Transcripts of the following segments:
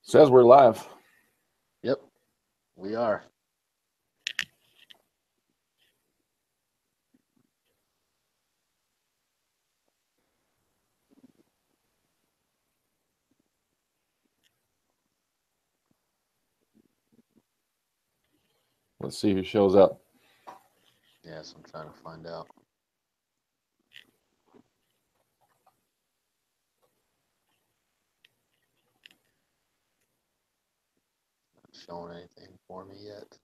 Says we're live. Yep, we are. Let's see who shows up. Yes, I'm trying to find out. Not showing anything for me yet.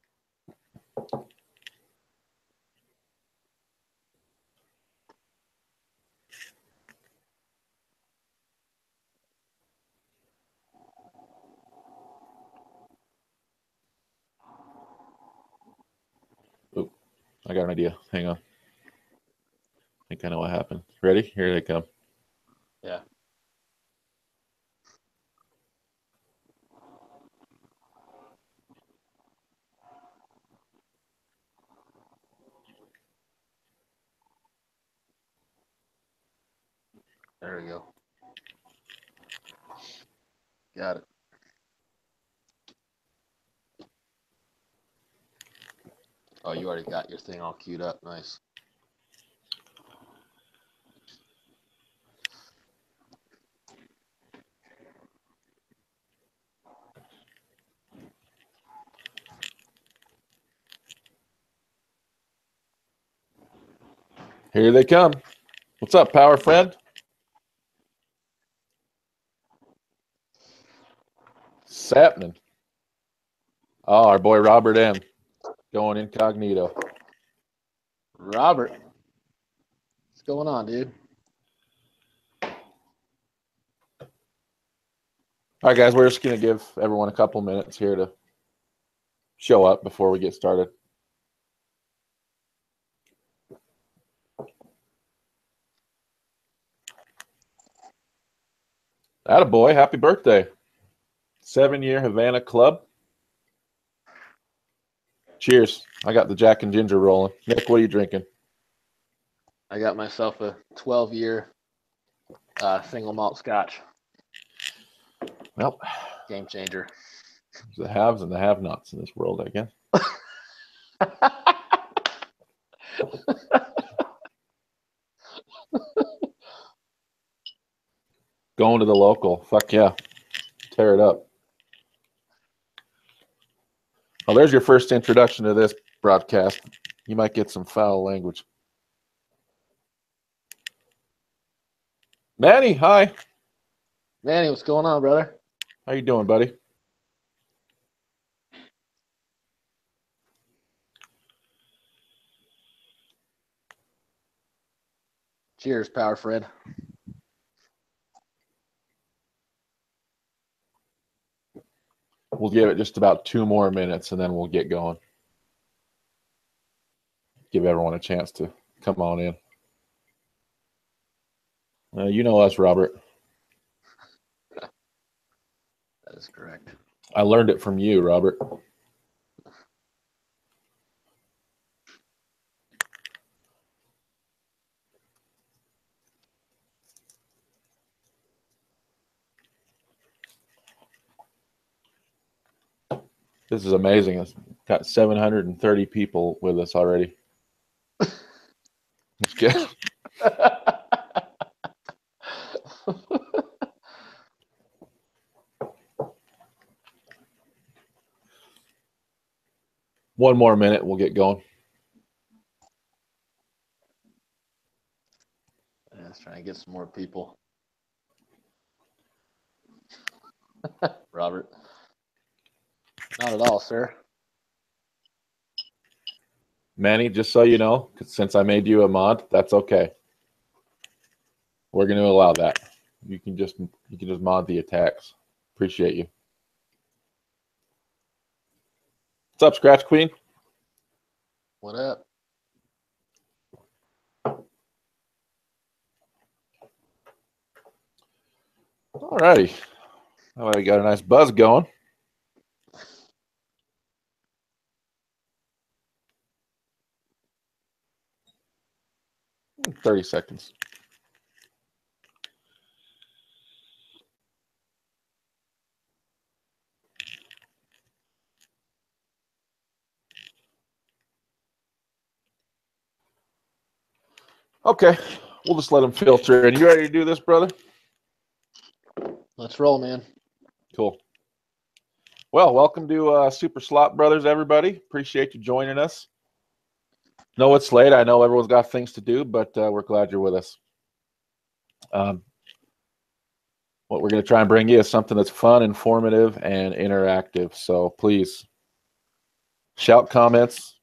Oop, I got an idea. Hang on. I think I know what happened. Ready? Here they come. Yeah. There we go. Got it. Oh, you already got your thing all queued up. Nice. Here they come. What's up, power friend? Sapman. Oh, our boy Robert M. Going incognito. Robert, what's going on, dude? All right, guys, we're just going to give everyone a couple minutes here to show up before we get started. Attaboy, happy birthday. 7-year Havana Club. Cheers. I got the Jack and Ginger rolling. Nick, what are you drinking? I got myself a 12-year single malt scotch. Well, game changer. The haves and the have-nots in this world, I guess. Going to the local. Fuck yeah. Tear it up. Well, there's your first introduction to this broadcast. You might get some foul language. Manny, hi. Manny, what's going on, brother? How you doing, buddy? Cheers, power Fred. We'll give it just about 2 more minutes, and then we'll get going. Give everyone a chance to come on in. You know us, Robert. That is correct. I learned it from you, Robert. This is amazing. It's got 730 people with us already. Let's get. One more minute, we'll get going. Yeah, let's try and get some more people. Robert. Not at all, sir. Manny, just so you know, since I made you a mod, that's okay. We're going to allow that. You can just mod the attacks. Appreciate you. What's up, Scratch Queen? What up? All righty. Oh, I got a nice buzz going. 30 seconds. Okay, we'll just let them filter in. You ready to do this, brother? Let's roll, man. Cool. Well, welcome to Super Slot Brothers, everybody. Appreciate you joining us. Know it's late. I know everyone's got things to do, but we're glad you're with us. What we're going to try and bring you is something that's fun, informative, and interactive. So please shout comments.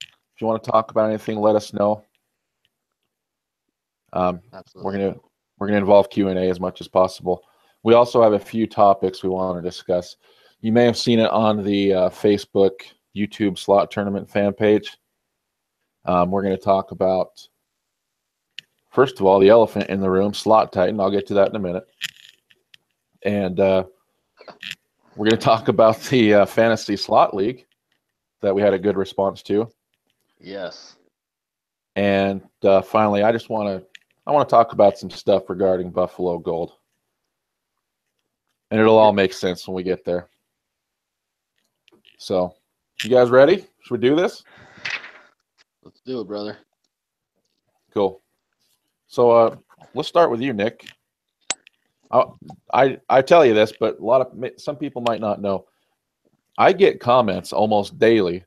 If you want to talk about anything, let us know. Absolutely. We're gonna involve Q&A as much as possible. We also have a few topics we want to discuss. You may have seen it on the Facebook, YouTube slot tournament fan page. We're going to talk about, first of all, the elephant in the room, Slot Titan. I'll get to that in a minute. And we're going to talk about the Fantasy Slot League that we had a good response to. Yes. And finally, I want to talk about some stuff regarding Buffalo Gold. And it'll all make sense when we get there. So, you guys ready? Should we do this? Let's do it, brother. Cool. So let's start with you, Nick. I tell you this, but some people might not know. I get comments almost daily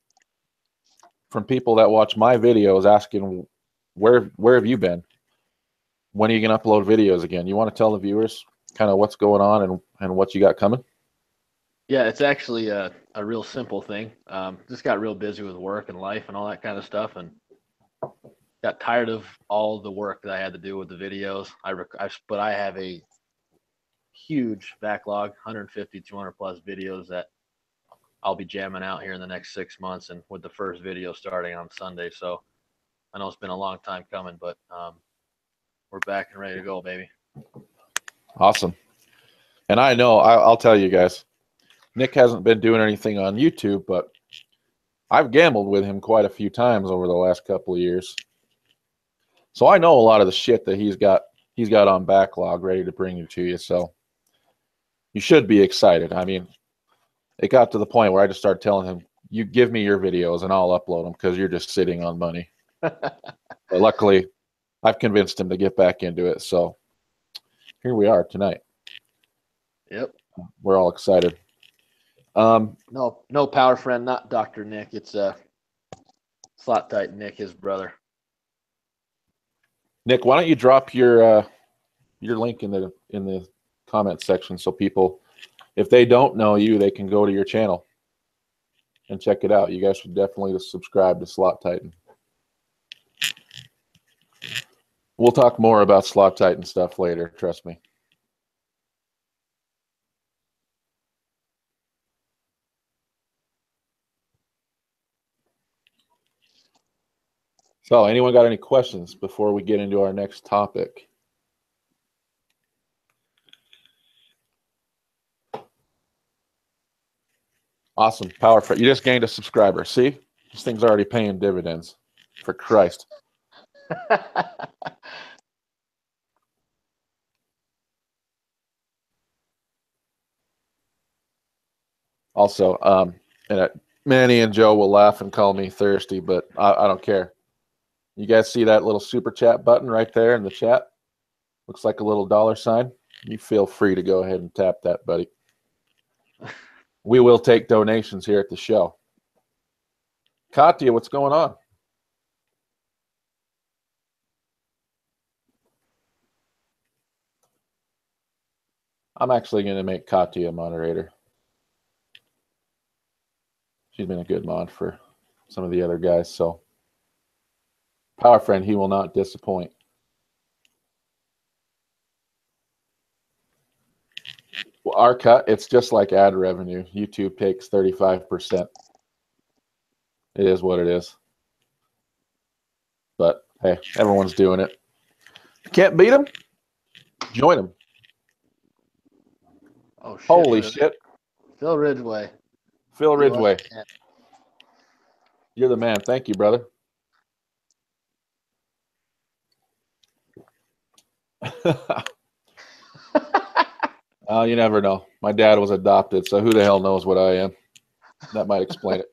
from people that watch my videos asking, where have you been? When are you going to upload videos again? You want to tell the viewers kind of what's going on and what you got coming? Yeah, it's actually a real simple thing. Just got real busy with work and life and all that kind of stuff, and got tired of all the work that I had to do with the videos. But I have a huge backlog, 150, 200 plus videos that I'll be jamming out here in the next 6 months, and with the first video starting on Sunday. So I know it's been a long time coming, but we're back and ready to go, baby. Awesome. And I know, I'll tell you guys, Nick hasn't been doing anything on YouTube, but I've gambled with him quite a few times over the last couple of years. So I know a lot of the shit that he's got on backlog ready to bring you to you. So you should be excited. I mean, it got to the point where I just started telling him, you give me your videos and I'll upload them because you're just sitting on money. But luckily, I've convinced him to get back into it. So here we are tonight. Yep. We're all excited. No power friend, not Dr. Nick. It's Slot Titan Nick, his brother. Nick, why don't you drop your link in the comment section so people, if they don't know you, they can go to your channel and check it out. You guys should definitely subscribe to Slot Titan. We'll talk more about Slot Titan stuff later, trust me. So, anyone got any questions before we get into our next topic? Awesome. Power. You just gained a subscriber. See? This thing's already paying dividends. For Christ. Also, Manny and Joe will laugh and call me thirsty, but I don't care. You guys see that little super chat button right there in the chat? Looks like a little $sign. You feel free to go ahead and tap that, buddy. We will take donations here at the show. Katya, what's going on? I'm actually going to make Katya a moderator. She's been a good mod for some of the other guys. So, Power Friend, he will not disappoint. Well, our cut, it's just like ad revenue. YouTube takes 35%. It is what it is. But, hey, everyone's doing it. Can't beat them? Join them. Oh, shit. Holy shit. Phil Ridgway. Phil Ridgway. You're the man. Thank you, brother. You never know. My dad was adopted, so who the hell knows what I am? That might explain it.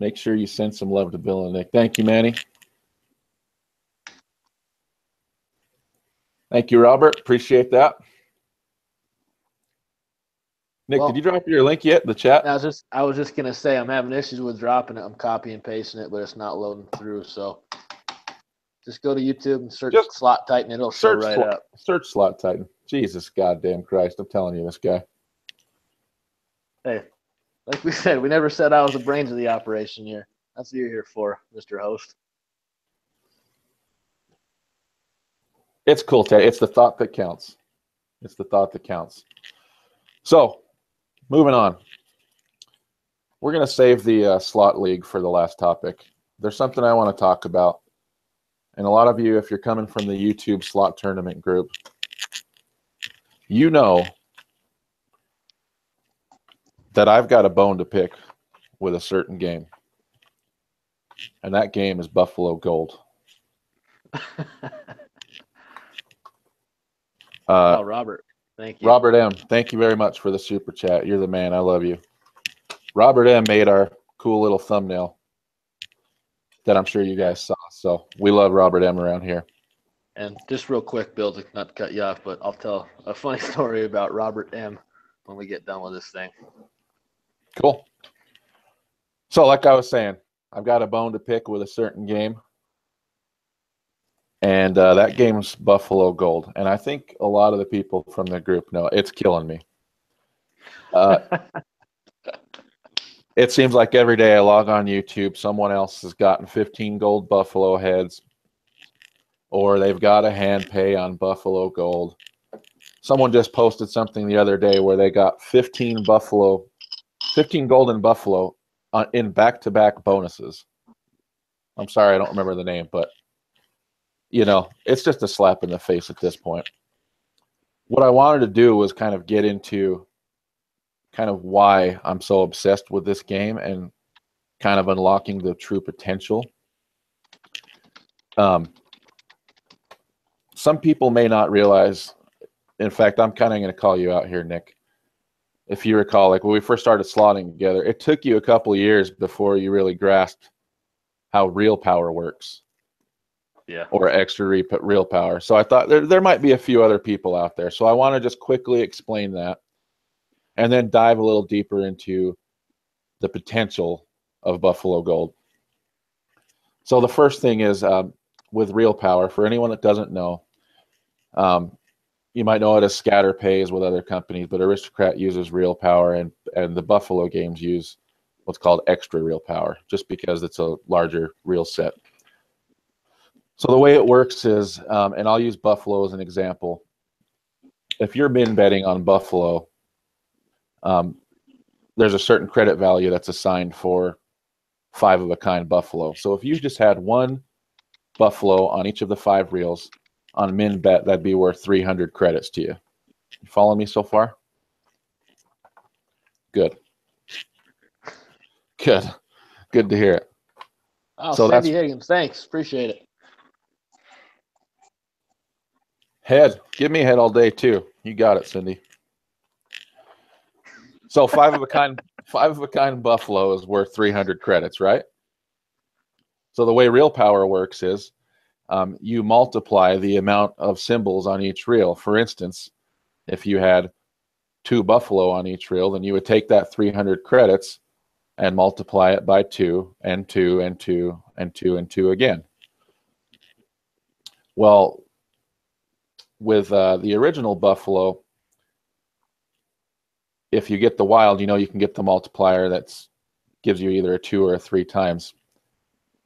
Make sure you send some love to Bill and Nick. Thank you, Manny. Thank you, Robert. Appreciate that. Nick, Well, did you drop your link yet in the chat? I was just gonna say I'm having issues with dropping it. I'm copying and pasting it, but it's not loading through. So just go to YouTube and search Slot Titan. It'll show right up. Search Slot Titan. Jesus goddamn Christ! I'm telling you, this guy. Hey, like we said, we never said I was the brains of the operation here. That's what you're here for, Mr. Host. It's cool, Ted. It's the thought that counts. It's the thought that counts. So, moving on. We're going to save the slot league for the last topic. There's something I want to talk about. And a lot of you, if you're coming from the YouTube slot tournament group, you know that I've got a bone to pick with a certain game. And that game is Buffalo Gold. Oh, Robert, thank you. Robert M., thank you very much for the super chat. You're the man. I love you. Robert M. made our cool little thumbnail that I'm sure you guys saw. So we love Robert M. around here. And just real quick, Bill, to not cut you off, but I'll tell a funny story about Robert M. when we get done with this thing. Cool. So like I was saying, I've got a bone to pick with a certain game. And that game's Buffalo Gold. And I think a lot of the people from the group know it's killing me. It seems like every day I log on YouTube, someone else has gotten 15 gold Buffalo heads, or they've got a hand pay on Buffalo Gold. Someone just posted something the other day where they got 15 gold in Buffalo in back-to-back bonuses. I'm sorry, I don't remember the name, but you know, it's just a slap in the face at this point. What I wanted to do was kind of get into kind of why I'm so obsessed with this game and kind of unlocking the true potential. Some people may not realize, in fact, I'm kind of going to call you out here, Nick. If you recall, like when we first started slotting together, it took you a couple of years before you really grasped how real power works. Yeah. Or extra real power. So I thought there might be a few other people out there. So I want to just quickly explain that and then dive a little deeper into the potential of Buffalo Gold. So the first thing is with real power, for anyone that doesn't know, you might know it as scatter pays with other companies, but Aristocrat uses real power and the Buffalo games use what's called extra real power just because it's a larger real set. So the way it works is, and I'll use Buffalo as an example. If you're min betting on Buffalo, there's a certain credit value that's assigned for 5-of-a-kind Buffalo. So if you just had one Buffalo on each of the 5 reels on min bet, that'd be worth 300 credits to you. You follow me so far? Good. Good. Good to hear it. Oh, so Sandy Higgins, thanks. Appreciate it. Head. Give me a head all day, too. You got it, Cindy. So 5-of-a-kind Buffalo is worth 300 credits, right? So the way real power works is you multiply the amount of symbols on each reel. For instance, if you had 2 Buffalo on each reel, then you would take that 300 credits and multiply it by 2 and 2 and 2 and 2 and 2 again. Well, with the original Buffalo, if you get the wild, you know you can get the multiplier that gives you either a 2 or a 3 times.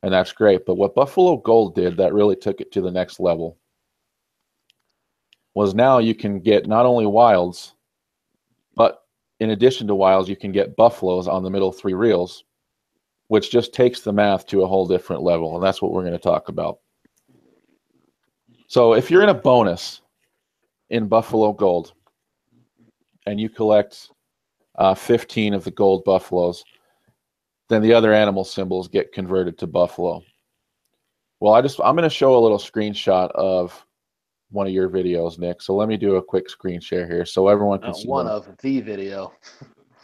And that's great. But what Buffalo Gold did that really took it to the next level was now you can get not only wilds, but in addition to wilds, you can get Buffaloes on the middle 3 reels, which just takes the math to a whole different level. And that's what we're going to talk about. So if you're in a bonus in Buffalo Gold and you collect 15 of the gold Buffaloes, then the other animal symbols get converted to Buffalo. Well, I'm going to show a little screenshot of one of your videos, Nick. So let me do a quick screen share here so everyone can see one of the video.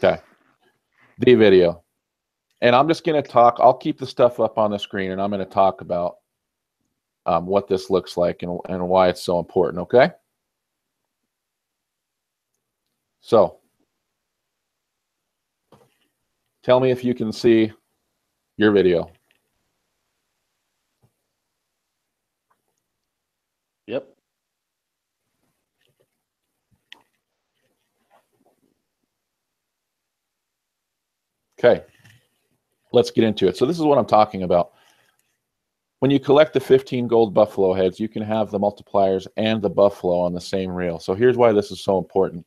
Okay. The video. And I'm just going to talk. I'll keep the stuff up on the screen, and I'm going to talk about what this looks like and why it's so important, okay? So, tell me if you can see your video. Yep. Okay, let's get into it. So this is what I'm talking about. When you collect the 15 gold buffalo heads, you can have the multipliers and the buffalo on the same reel. So here's why this is so important.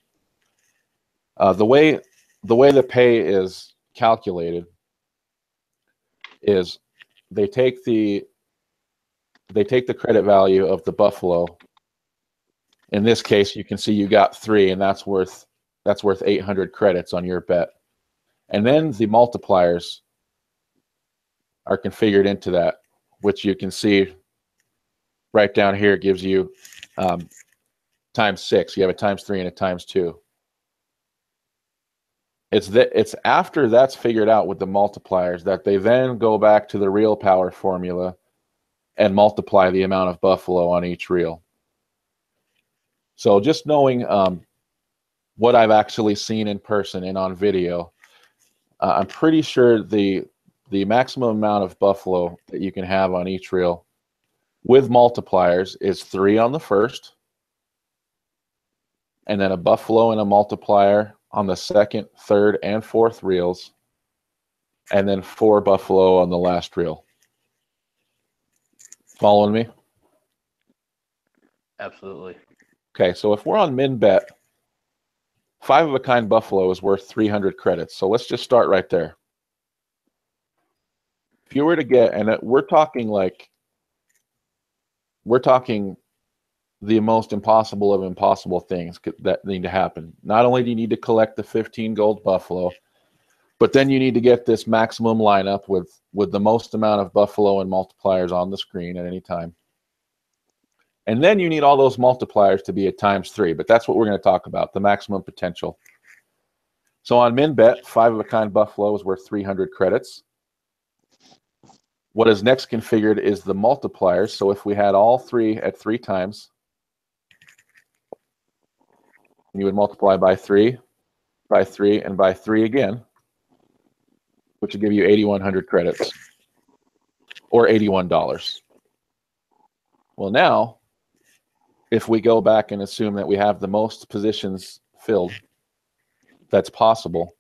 The way the pay is calculated is they take the credit value of the buffalo. In this case, you can see you got 3, and that's worth 800 credits on your bet. And then the multipliers are configured into that, which you can see right down here. It gives you times 6. You have a times 3 and a times 2. It's after that's figured out with the multipliers that they then go back to the real power formula and multiply the amount of buffalo on each reel. So just knowing what I've actually seen in person and on video, I'm pretty sure the maximum amount of buffalo that you can have on each reel with multipliers is 3 on the first, and then a buffalo and a multiplier on the second, third, and fourth reels, and then 4 buffalo on the last reel. Following me? Absolutely. Okay, so if we're on min bet, 5 of a kind buffalo is worth 300 credits. So let's just start right there. If you were to get, and we're talking the most impossible of impossible things that need to happen. Not only do you need to collect the 15 gold buffalo, but then you need to get this maximum lineup with the most amount of buffalo and multipliers on the screen at any time. And then you need all those multipliers to be at times 3, but that's what we're going to talk about, the maximum potential. So on min bet, 5 of a kind buffalo is worth 300 credits. What is next configured is the multipliers. So if we had all 3 at 3 times, you would multiply by 3, by 3, and by 3 again, which would give you 8,100 credits, or $81. Well, now, if we go back and assume that we have the most positions filled that's possible,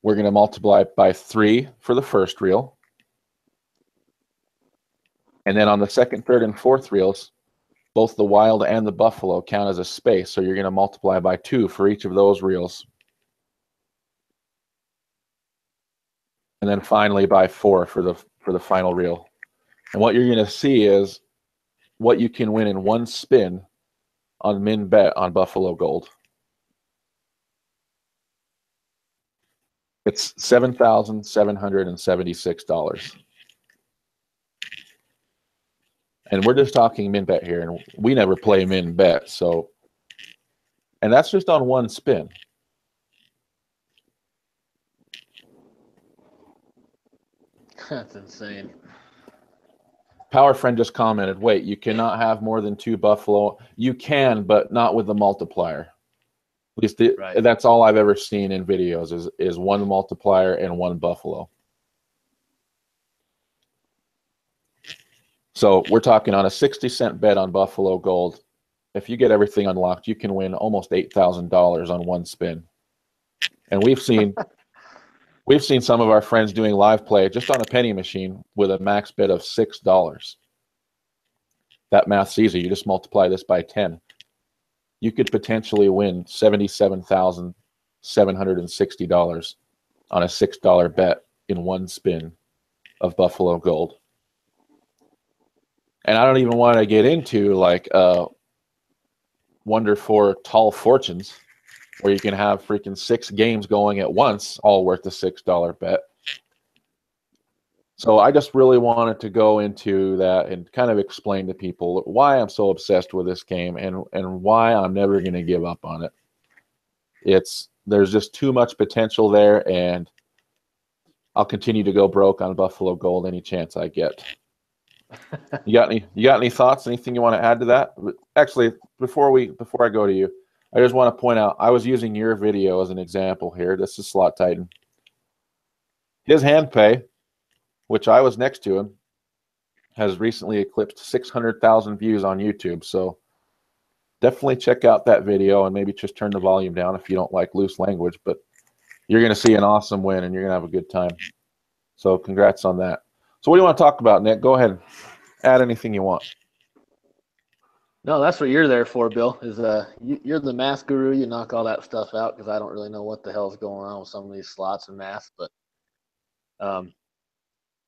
we're going to multiply by 3 for the first reel. And then on the second, third, and fourth reels, both the wild and the buffalo count as a space. So you're going to multiply by 2 for each of those reels. And then finally by 4 for the final reel. And what you're going to see is what you can win in one spin on min bet on Buffalo Gold. It's $7,776. And we're just talking min bet here, and we never play min bet. So, and that's just on one spin. That's insane. Power Friend just commented, wait, you cannot have more than 2 buffalo. You can, but not with the multiplier. At least Right. That's all I've ever seen in videos is 1 multiplier and 1 buffalo. So we're talking on a 60-cent bet on Buffalo Gold. If you get everything unlocked, you can win almost $8,000 on one spin. And we've seen some of our friends doing live play just on a penny machine with a max bet of $6. That math's easy. You just multiply this by 10. You could potentially win $77,760 on a $6 bet in one spin of Buffalo Gold. And I don't even want to get into like Wonder for Tall Fortunes, where you can have freaking 6 games going at once, all worth a $6 bet. So I just really wanted to go into that and kind of explain to people why I'm so obsessed with this game and why I'm never going to give up on it. There's just too much potential there, and I'll continue to go broke on Buffalo Gold any chance I get. You got any thoughts? Anything you want to add to that? Actually, before I go to you, I just want to point out I was using your video as an example here. This is Slot Titan. His hand pay, which I was next to him, has recently eclipsed 600,000 views on YouTube. So definitely check out that video and maybe just turn the volume down if you don't like loose language. But you're going to see an awesome win and you're going to have a good time. So congrats on that. So what do you want to talk about, Nick? Go ahead. Add anything you want. No, that's what you're there for, Bill. Is you're the math guru. You knock all that stuff out because I don't really know what the hell's going on with some of these slots and math. But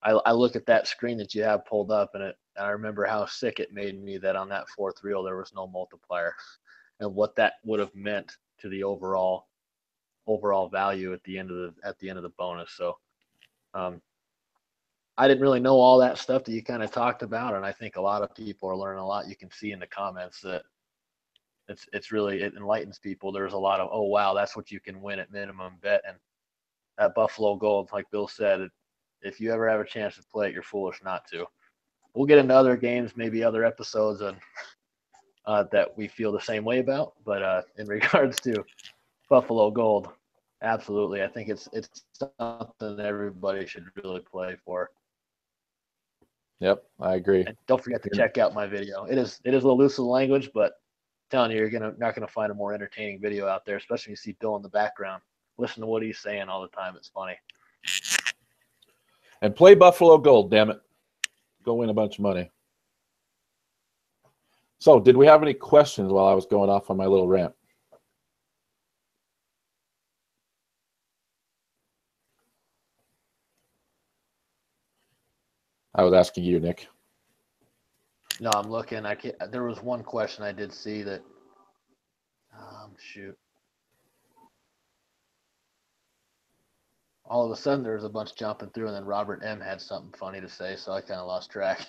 I look at that screen that you have pulled up, and I remember how sick it made me that on that fourth reel there was no multiplier, and what that would have meant to the overall value at the end of the bonus. So I didn't really know all that stuff that you kind of talked about, and I think a lot of people are learning a lot. You can see in the comments that it enlightens people. There's a lot of, oh wow, that's what you can win at minimum bet. And that Buffalo Gold, like Bill said, if you ever have a chance to play it, you're foolish not to. We'll get into other games, maybe other episodes, and that we feel the same way about. But in regards to Buffalo Gold, absolutely, I think it's something that everybody should really play for. Yep, I agree. And don't forget to check out my video. It is a little loose with language, but I'm telling you, you're not gonna find a more entertaining video out there, especially when you see Bill in the background. Listen to what he's saying all the time. It's funny. And play Buffalo Gold, damn it. Go win a bunch of money. So, did we have any questions while I was going off on my little rant? I was asking you, Nick. No, I'm looking. There was one question I did see that. Shoot. All of a sudden, there was a bunch jumping through, and then Robert M had something funny to say, so I kind of lost track.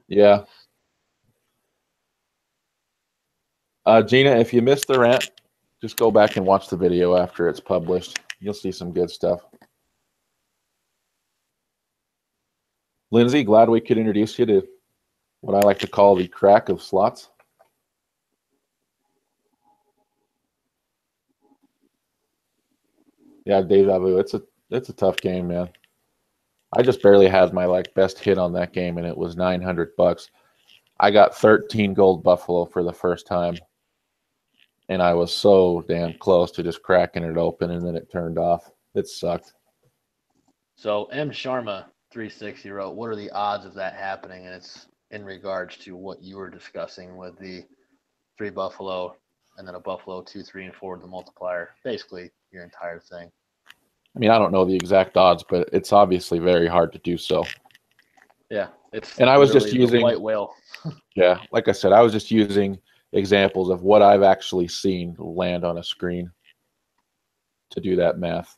Yeah. Gina, if you missed the rant, just go back and watch the video after it's published. You'll see some good stuff. Lindsay, glad we could introduce you to what I like to call the crack of slots. Yeah, deja vu. It's a tough game, man. I just barely had my best hit on that game, and it was $900. I got 13 gold Buffalo for the first time, and I was so damn close to just cracking it open, and then it turned off. It sucked. So M Sharma 360 wrote, "What are the odds of that happening?" And it's in regards to what you were discussing with the 3 Buffalo and then a Buffalo 2, 3, and 4 the multiplier. Basically, your entire thing. I mean, I don't know the exact odds, but it's obviously very hard to do so. Yeah, and I was just using white whale. Yeah, like I said, I was just using examples of what I've actually seen land on a screen to do that math.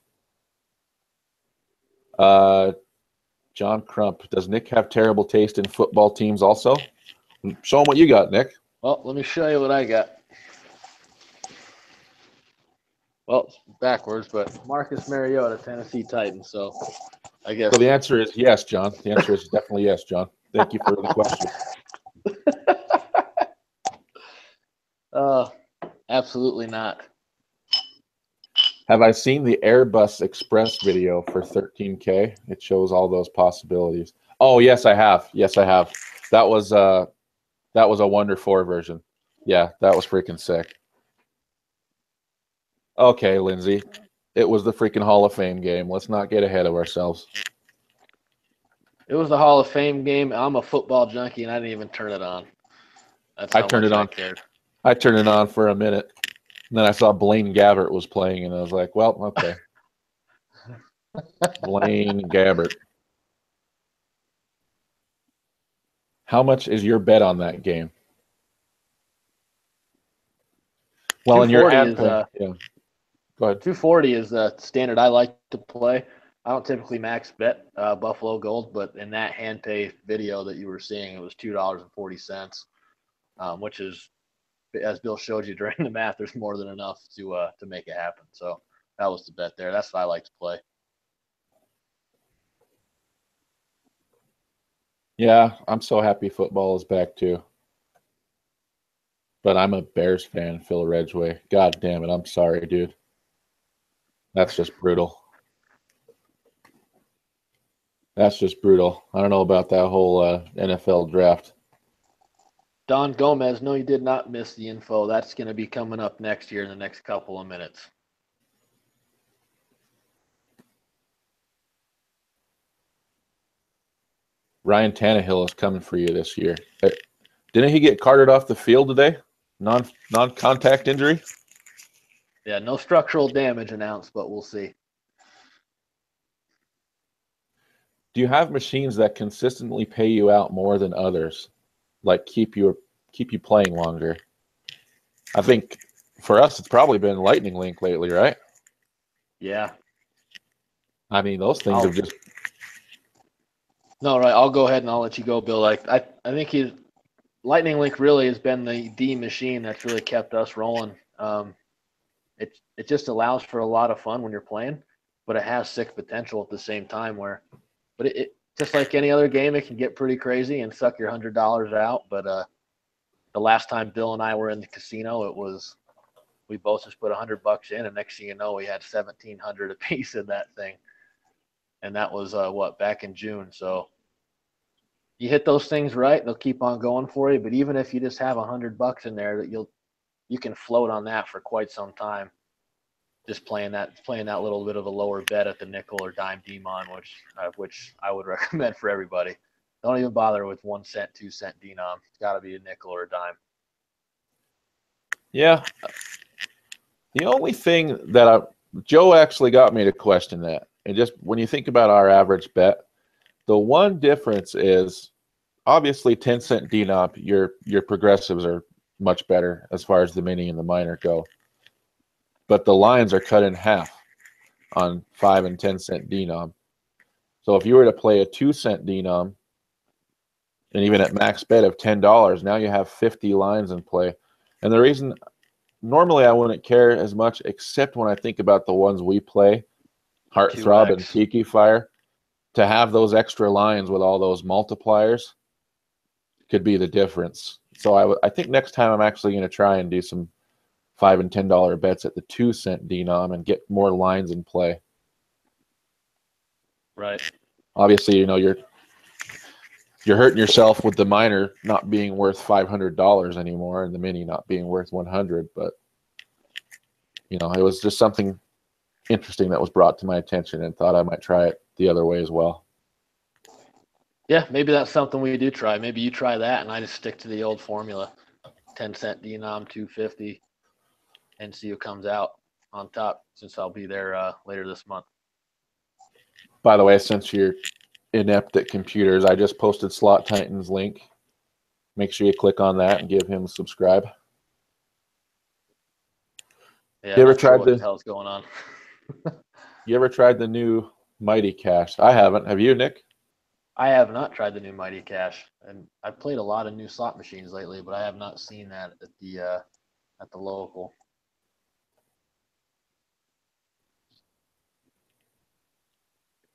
John Crump, does Nick have terrible taste in football teams also? Show him what you got, Nick. Well, let me show you what I got. Well, it's backwards, but Marcus Mariota, Tennessee Titans. So I guess. So the answer is yes, John. The answer is definitely yes, John. Thank you for the question. Absolutely not. Have I seen the Airbus Express video for 13K? It shows all those possibilities. Oh, yes, I have. Yes, I have. That was a Wonder 4 version. Yeah, that was freaking sick. Okay, Lindsay. It was the freaking Hall of Fame game. Let's not get ahead of ourselves. It was the Hall of Fame game. I'm a football junkie, and I didn't even turn it on. That's how I turned it on. I cared. I turned it on for a minute. And then I saw Blaine Gabbert was playing, and I was like, well, okay. Blaine Gabbert. How much is your bet on that game? Well, in your ad yeah. Go ahead. 240 is the standard I like to play. I don't typically max bet Buffalo Gold, but in that hand pay video that you were seeing, it was $2.40, which is, as Bill showed you during the math, there's more than enough to make it happen. So that was the bet there. That's what I like to play. Yeah, I'm so happy football is back too. But I'm a Bears fan, Phil Ridgway. God damn it. I'm sorry, dude. That's just brutal. That's just brutal. I don't know about that whole NFL draft. Don Gomez, no, you did not miss the info. That's going to be coming up next year in the next couple of minutes. Ryan Tannehill is coming for you this year. Didn't he get carted off the field today? Non-contact injury? Yeah, no structural damage announced, but we'll see. Do you have machines that consistently pay you out more than others, like keep you playing longer? I think for us, it's probably been Lightning Link lately, right? Yeah. I mean, those things have just. No, right. I'll go ahead and I'll let you go, Bill. I think Lightning Link really has been the machine that's really kept us rolling. It just allows for a lot of fun when you're playing, but it has sick potential at the same time. But it just like any other game, it can get pretty crazy and suck your $100 out. But the last time Bill and I were in the casino, we both just put $100 in, and next thing you know, we had 1,700 apiece in that thing, and that was back in June. So you hit those things right, they'll keep on going for you. But even if you just have $100 in there, that you can float on that for quite some time. Just playing that little bit of a lower bet at the nickel or dime demon, which I would recommend for everybody. Don't even bother with 1 cent, 2 cent denom. It's got to be a nickel or a dime. Yeah. The only thing that Joe actually got me to question that, and just when you think about our average bet, the one difference is obviously 10-cent denom. Your progressives are much better as far as the mini and the minor go. But the lines are cut in half on 5 and 10-cent denom. So if you were to play a 2-cent denom, and even at max bet of $10, now you have 50 lines in play. And the reason normally I wouldn't care as much, except when I think about the ones we play, Heartthrob and Tiki Fire, to have those extra lines with all those multipliers could be the difference. So I think next time I'm actually going to try and do some $5 and $10 bets at the 2-cent denom and get more lines in play. Right. Obviously, you're hurting yourself with the minor not being worth $500 anymore and the mini not being worth 100. But it was just something interesting that was brought to my attention, and thought I might try it the other way as well. Yeah, maybe that's something we do try. Maybe you try that, and I just stick to the old formula: 10-cent denom, 250, and see who comes out on top. Since I'll be there later this month. By the way, since you're inept at computers, I just posted Slot Titan's link. Make sure you click on that and give him a subscribe. Yeah, you ever tried what the hell's going on? You ever tried the new Mighty Cash? I haven't. Have you, Nick? I have not tried the new Mighty Cash, and I've played a lot of new slot machines lately, but I have not seen that at the local.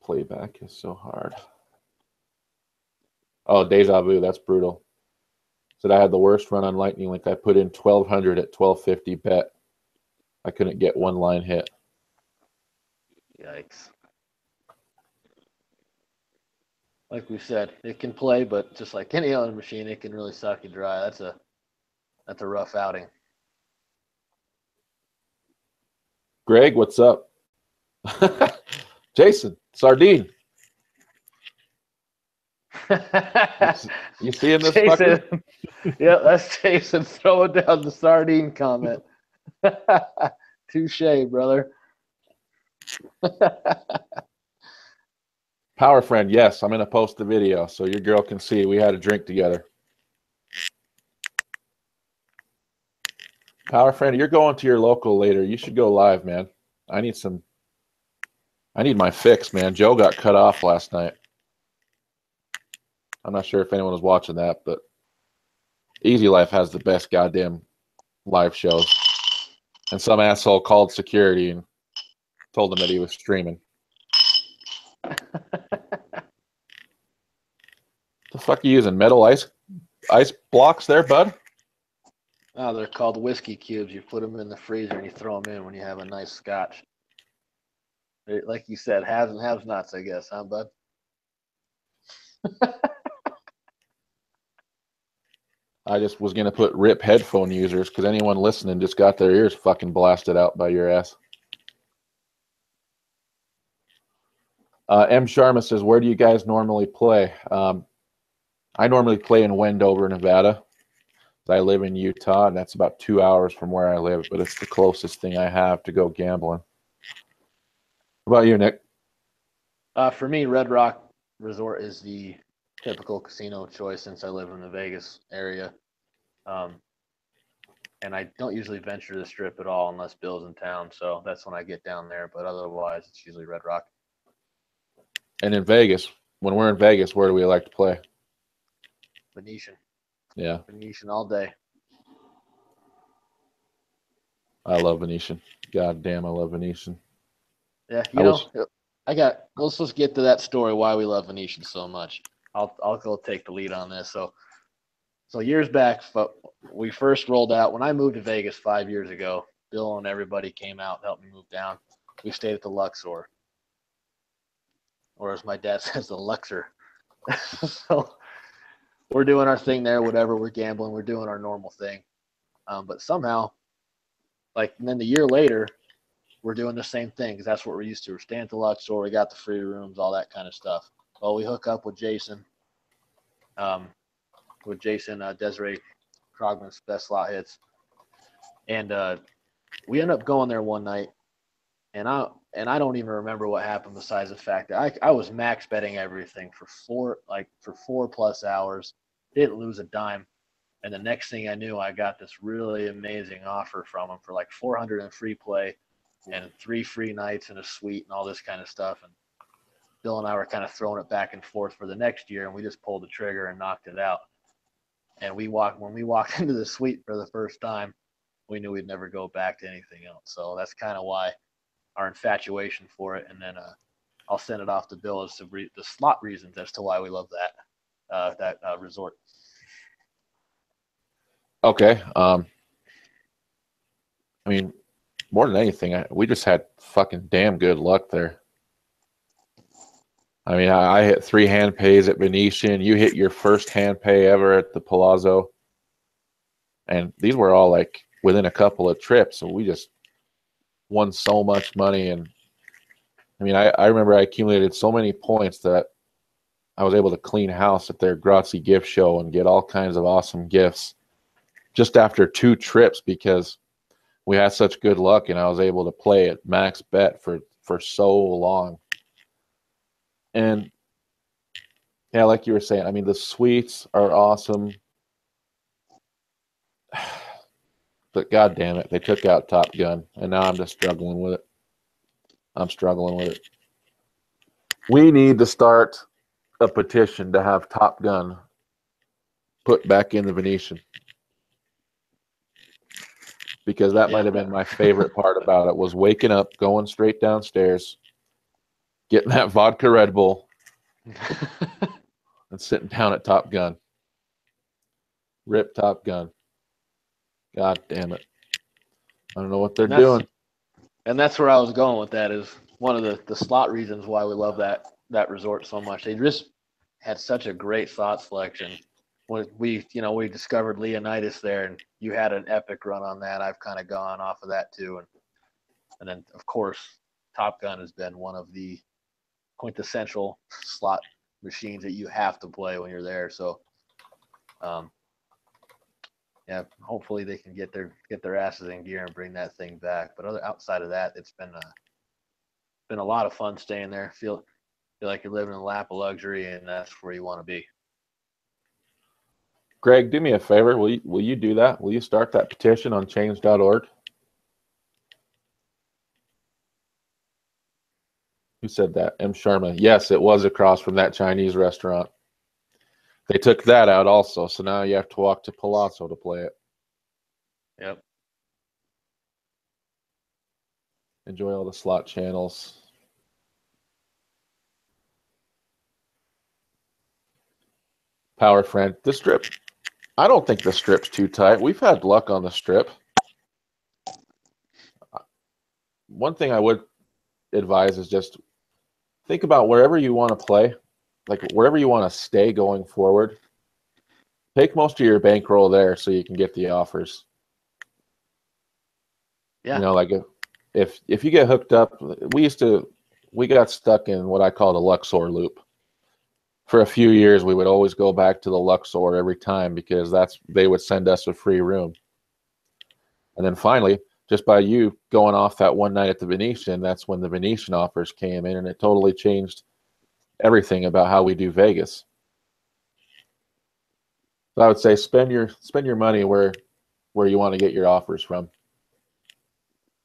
Playback is so hard. Oh, Deja Vu, that's brutal. Said I had the worst run on Lightning Link. I put in 1,200 at 1250 bet. I couldn't get one line hit. Yikes. Like we said, it can play, but just like any other machine, it can really suck you dry. That's a rough outing. Greg, what's up? Jason, Sardine. You seeing this, Jason? fucker? Yeah, that's Jason throwing down the sardine comment. Touche, brother. Power friend, yes, I'm going to post the video so your girl can see we had a drink together. Power friend, you're going to your local later. You should go live, man. I need my fix, man. Joe got cut off last night. I'm not sure if anyone was watching that, but Easy Life has the best goddamn live shows. And some asshole called security and told him that he was streaming. The fuck are you using? Metal ice blocks there, bud? Oh, they're called whiskey cubes. You put them in the freezer and you throw them in when you have a nice scotch. Like you said, haves and have-nots, I guess, huh, bud? I just was going to put RIP headphone users because anyone listening just got their ears fucking blasted out by your ass. M. Sharma says, where do you guys normally play? I normally play in Wendover, Nevada. I live in Utah, and that's about 2 hours from where I live, but it's the closest thing I have to go gambling. What about you, Nick? For me, Red Rock Resort is the typical casino choice since I live in the Vegas area. And I don't usually venture the Strip at all unless Bill's in town, so that's when I get down there. But otherwise, it's usually Red Rock. And in Vegas, when we're in Vegas, where do we like to play? Venetian. Yeah. Venetian all day. I love Venetian. God damn, I love Venetian. Yeah, let's just get to that story why we love Venetian so much. I'll go take the lead on this. So years back, we first rolled out when I moved to Vegas 5 years ago. Bill and everybody came out and helped me move down. We stayed at the Luxor, or as my dad says, the Luxor. So we're doing our thing there, whatever. We're gambling. We're doing our normal thing. But somehow, and then the year later, we're doing the same thing because that's what we're used to. We're staying at the Luxor. We got the free rooms, all that kind of stuff. Well, we hook up with Jason. Desiree Krogman's Best Slot Hits. And we end up going there one night, and I don't even remember what happened besides the fact that I was max betting everything for 4+ hours, didn't lose a dime. And the next thing I knew, I got this really amazing offer from him for like $400 in free play and 3 free nights and a suite and all this kind of stuff. And Bill and I were kind of throwing it back and forth for the next year, and we just pulled the trigger and knocked it out. And when we walked into the suite for the first time, we knew we'd never go back to anything else. So that's kind of why our infatuation for it. And then I'll send it off to Bill as to the slot reasons as to why we love that resort. Okay. I mean, more than anything, we just had fucking damn good luck there. I mean, I hit 3 hand pays at Venetian. You hit your first hand pay ever at the Palazzo. And these were all like within a couple of trips. So we just won so much money. And I mean, I remember I accumulated so many points that I was able to clean house at their Grazie gift show and get all kinds of awesome gifts just after 2 trips because we had such good luck and I was able to play at max bet for so long. And yeah, like you were saying, I mean, the suites are awesome. But God damn it, they took out Top Gun, and now I'm just struggling with it. I'm struggling with it. We need to start a petition to have Top Gun put back in the Venetian. Because that might have been my favorite part about it, was waking up, going straight downstairs, getting that vodka Red Bull, and sitting down at Top Gun. Rip Top Gun. God damn it. I don't know what they're doing. And that's where I was going with that, is one of the slot reasons why we love that resort so much. They just had such a great slot selection. When we discovered Leonidas there, and you had an epic run on that. I've kind of gone off of that too. And then, of course, Top Gun has been one of the quintessential slot machines that you have to play when you're there. So, yeah, hopefully they can get their asses in gear and bring that thing back. But outside of that, it's been a lot of fun staying there. Feel like you're living in a lap of luxury, and that's where you want to be. Greg, do me a favor. Will you do that? Will you start that petition on change.org? Who said that? M. Sharma. Yes, it was across from that Chinese restaurant. They took that out also, so now you have to walk to Palazzo to play it. Yep. Enjoy all the slot channels. Power friend. The strip. I don't think the strip's too tight. We've had luck on the strip. One thing I would advise is just think about wherever you want to play, like wherever you want to stay going forward. Take most of your bankroll there so you can get the offers. Yeah. You know, like if you get hooked up, we got stuck in what I call the Luxor loop. For a few years, we would always go back to the Luxor every time because they would send us a free room. And then finally, just by you going off that one night at the Venetian, that's when the Venetian offers came in, and it totally changed everything about how we do Vegas. So I would say spend your money where you want to get your offers from.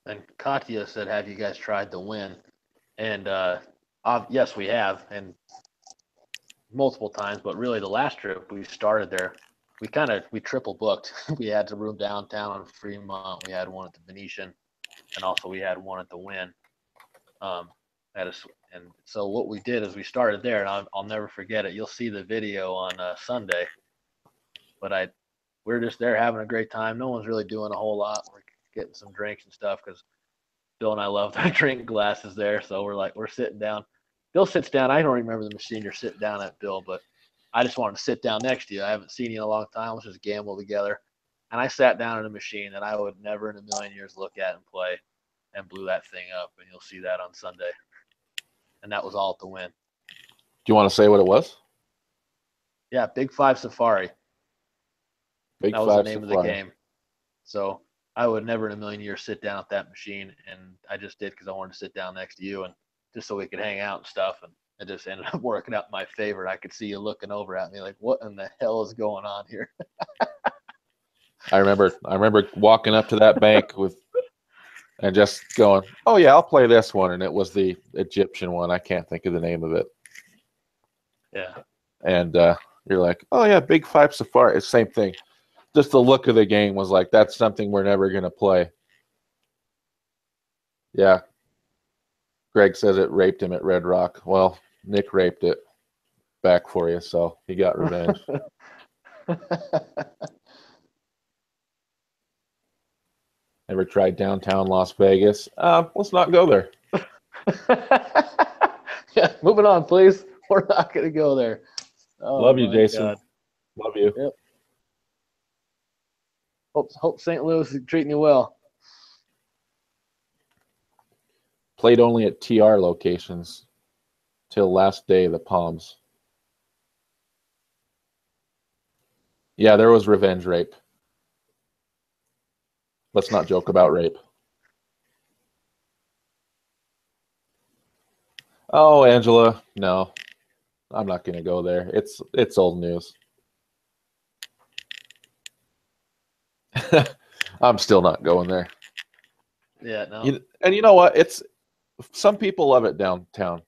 And Katya said, "Have you guys tried the Win?" And yes, we have, and multiple times. But really, the last trip we started there, we triple booked. We had a room downtown on Fremont. We had one at the Venetian, and also we had one at the Win. And so what we did is we started there, and I'll never forget it. You'll see the video on Sunday. But we're just there having a great time. No one's really doing a whole lot. We're getting some drinks and stuff because Bill and I love our drink glasses there. So we're sitting down. Bill sits down. I don't remember the machine you're sitting down at, Bill, but I just wanted to sit down next to you. I haven't seen you in a long time. Let's just gamble together. And I sat down at a machine that I would never in a million years look at and play, and blew that thing up. And you'll see that on Sunday. And that was all at the Win. Do you want to say what it was? Yeah, Big Five Safari. Big That was Five the name Safari. of the game. So I would never in a million years sit down at that machine, and I just did because I wanted to sit down next to you, and just so we could hang out and stuff. And it just ended up working out my favor. I could see you looking over at me like, what in the hell is going on here? I remember walking up to that bank and just going, oh yeah, I'll play this one. And it was the Egyptian one. I can't think of the name of it. Yeah. And you're like, oh yeah, Big Five Safari. It's the same thing. Just the look of the game was like, that's something we're never going to play. Yeah. Greg says it raped him at Red Rock. Well, Nick raped it back for you, so he got revenge. Ever tried downtown Las Vegas? Let's not go there. Yeah, moving on, please. We're not going to go there. Oh, love you, Jason. God. Love you. Yep. Hope St. Louis is treating you well. Played only at TR locations till last day of the Palms. Yeah, there was revenge rape. Let's not joke about rape. Oh, Angela, no. I'm not going to go there. It's old news. I'm still not going there. Yeah, no. And you know what? Some people love it downtown.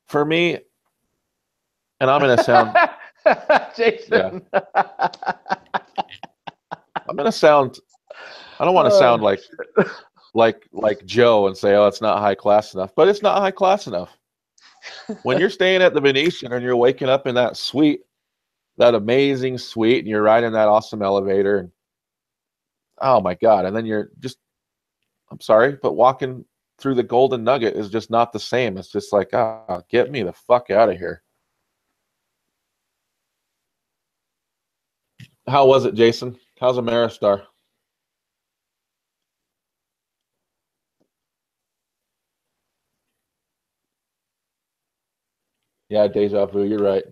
For me, and I'm going to sound Jason. Yeah. I'm going to sound I don't want to sound like Joe and say, oh, it's not high class enough, but it's not high class enough. When you're staying at the Venetian and you're waking up in that suite, that amazing suite, and you're riding that awesome elevator, and oh my God, and then you're just, I'm sorry, but walking through the Golden Nugget is just not the same. It's just like, get me the fuck out of here. How was it, Jason? How's Ameristar? Yeah, deja vu, you're right.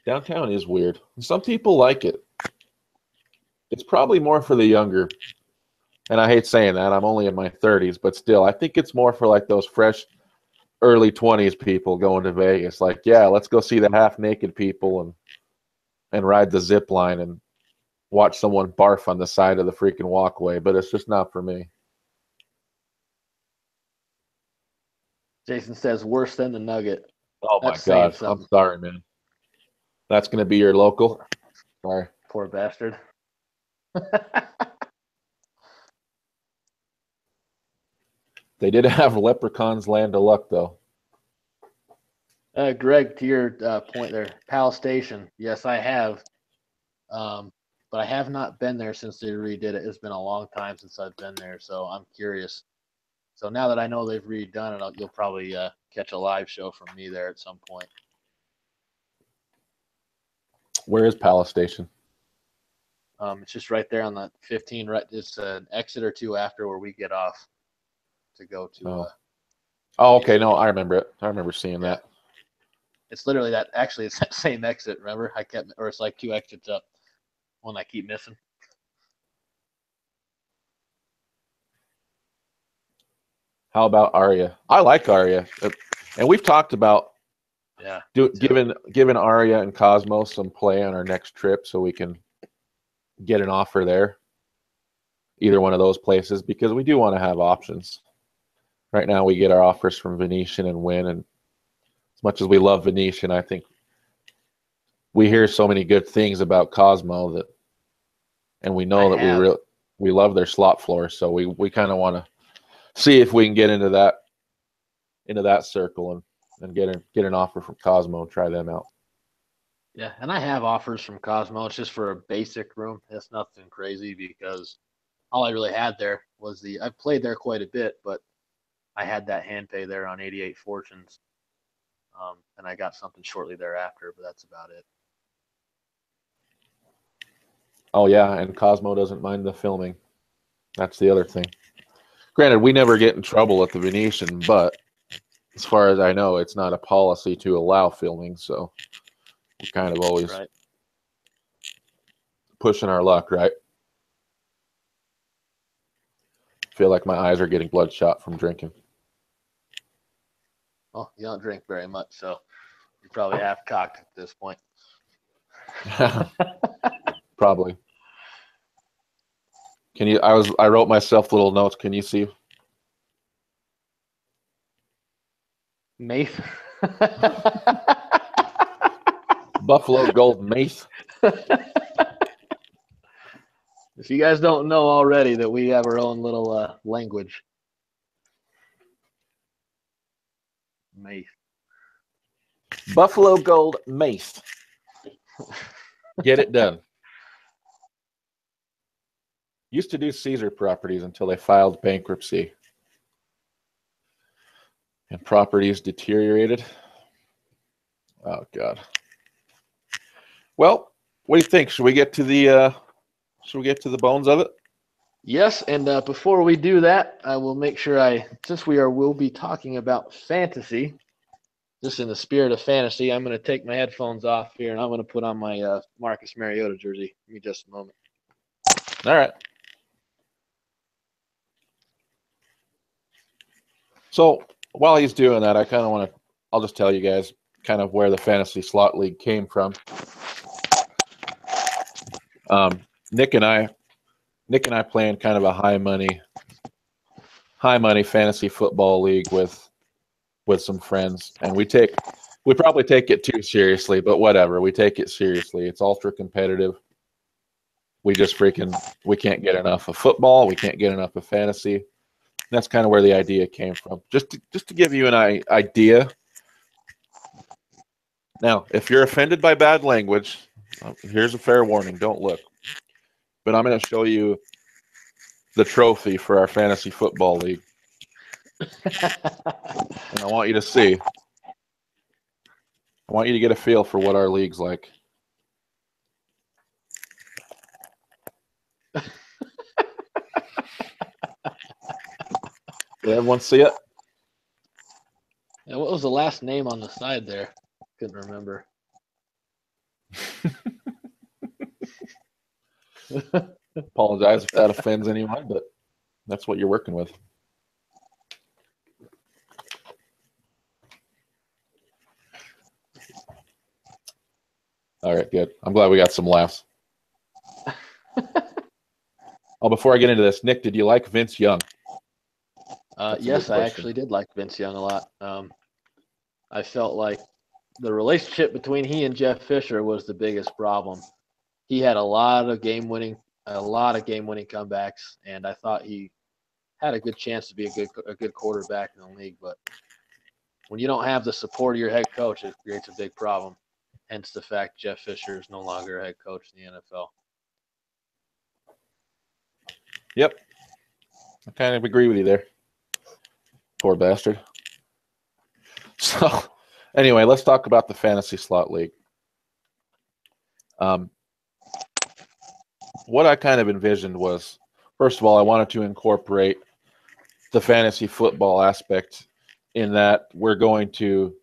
Downtown is weird. Some people like it. It's probably more for the younger. And I hate saying that. I'm only in my 30s, but still, I think it's more for like those fresh early 20s people going to Vegas. Like, yeah, let's go see the half-naked people and ride the zip line and watch someone barf on the side of the freaking walkway. But it's just not for me. Jason says worse than the Nugget. Oh my God. I'm sorry, man. That's going to be your local? Sorry. Poor bastard. They did have Leprechaun's Land of Luck, though. Greg, to your point there, Pal Station. Yes, I have. But I have not been there since they redid it. It's been a long time since I've been there, so I'm curious. So now that I know they've redone it, you'll probably catch a live show from me there at some point. Where is Palace Station? It's just right there on the 15. Right, it's an exit or two after where we get off to go to. Oh, okay. No, I remember it. I remember seeing that. It's literally that. Actually, it's that same exit. Remember, or it's like 2 exits up. One I keep missing. How about Aria? I like Aria, and we've talked about giving Aria and Cosmo some play on our next trip, so we can get an offer there, either one of those places, because we do want to have options. Right now, we get our offers from Venetian and Wynn, and as much as we love Venetian, I think we hear so many good things about Cosmo that, and we know that we love their slot floor, so we kind of want to see if we can get into that circle and get an offer from Cosmo and try them out. Yeah, and I have offers from Cosmo. It's just for a basic room. It's nothing crazy because all I really had there was I played there quite a bit, but I had that hand pay there on 88 Fortunes. And I got something shortly thereafter, but that's about it. Oh, yeah, and Cosmo doesn't mind the filming. That's the other thing. Granted, we never get in trouble at the Venetian, but as far as I know, it's not a policy to allow filming, so we're kind of always pushing our luck, right? Feel like my eyes are getting bloodshot from drinking. Well, you don't drink very much, so you're probably half cocked at this point. Probably. Can you? I wrote myself little notes. Can you see? Mace. Buffalo Gold Mace. If you guys don't know already that we have our own little language. Mace. Buffalo Gold Mace. Get it done. Used to do Caesar properties until they filed bankruptcy. And properties deteriorated. Oh, God. Well, what do you think? Should we get to the bones of it? Yes, and before we do that, I will make sure since we'll be talking about fantasy, just in the spirit of fantasy, I'm going to take my headphones off here and I'm going to put on my Marcus Mariota jersey. Give me just a moment. All right. So while he's doing that, I'll just tell you guys kind of where the fantasy slot league came from. Nick and I play in kind of a high money fantasy football league with some friends, and we probably take it too seriously, but whatever. We take it seriously. It's ultra competitive. We can't get enough of football. We can't get enough of fantasy. That's kind of where the idea came from. Just to give you an idea. Now, if you're offended by bad language, here's a fair warning. Don't look. But I'm going to show you the trophy for our fantasy football league. And I want you to see. I want you to get a feel for what our league's like. Did everyone see it? And what was the last name on the side there? Couldn't remember. Apologize if that offends anyone, but that's what you're working with. All right, good. I'm glad we got some laughs. Oh, before I get into this, Nick, did you like Vince Young? Yes, I actually did like Vince Young a lot. I felt like the relationship between he and Jeff Fisher was the biggest problem. He had a lot of game-winning comebacks, and I thought he had a good chance to be a good quarterback in the league, but when you don't have the support of your head coach, it creates a big problem. Hence the fact Jeff Fisher is no longer a head coach in the NFL. Yep. I kind of agree with you there. Poor bastard. So, anyway, let's talk about the Fantasy Slot League. What I kind of envisioned was, first of all, I wanted to incorporate the fantasy football aspect in that we're going to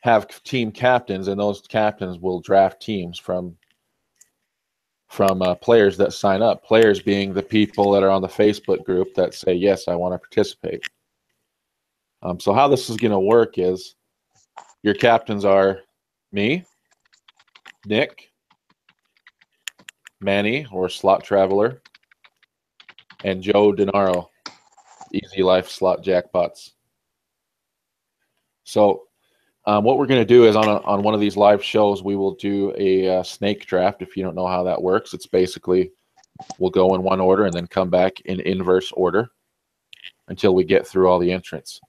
have team captains, and those captains will draft teams from players that sign up. Players being the people that are on the Facebook group that say, yes, I want to participate. So how this is going to work is your captains are me, Nick, Manny, or Slot Traveler, and Joe Denaro, Easy Life Slot Jackpots. So what we're going to do is on one of these live shows, we will do a snake draft. If you don't know how that works, it's basically we'll go in one order and then come back in inverse order until we get through all the entrants.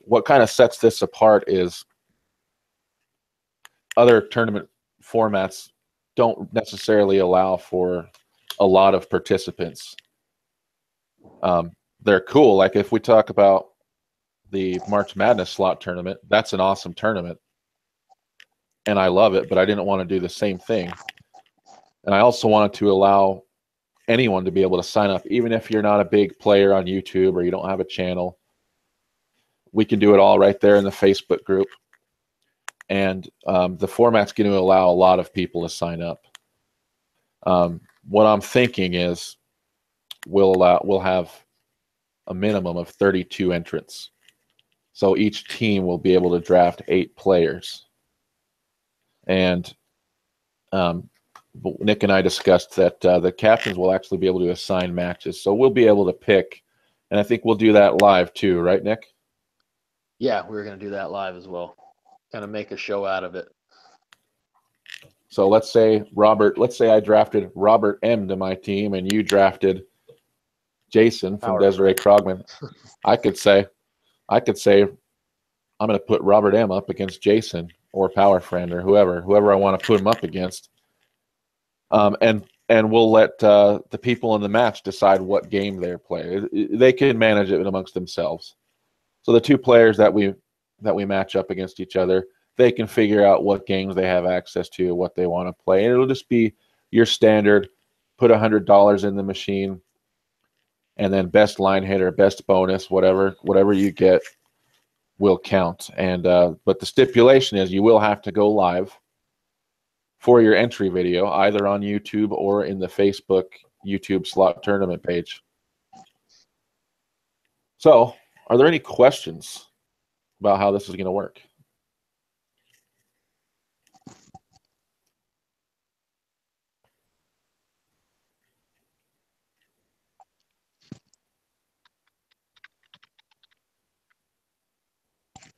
What kind of sets this apart is other tournament formats don't necessarily allow for a lot of participants. They're cool. Like if we talk about the March Madness slot tournament, that's an awesome tournament. And I love it, but I didn't want to do the same thing. And I also wanted to allow anyone to be able to sign up, even if you're not a big player on YouTube or you don't have a channel. We can do it all right there in the Facebook group. And the format's going to allow a lot of people to sign up. What I'm thinking is we'll have a minimum of 32 entrants. So each team will be able to draft 8 players. And Nick and I discussed that the captains will actually be able to assign matches. So we'll be able to pick. And I think we'll do that live too, right, Nick? Yeah, we're going to do that live as well. Kind of make a show out of it. So let's say I drafted Robert M to my team and you drafted Jason from Desiree Krogman. I could say I'm going to put Robert M up against Jason or Power Friend or whoever I want to put him up against. And we'll let the people in the match decide what game they're playing. They can manage it amongst themselves. So the 2 players that we match up against each other, they can figure out what games they have access to, what they want to play. And it'll just be your standard, put $100 in the machine, and then best line hitter, best bonus, whatever you get will count. And but the stipulation is you will have to go live for your entry video, either on YouTube or in the Facebook YouTube slot tournament page. So, are there any questions about how this is going to work?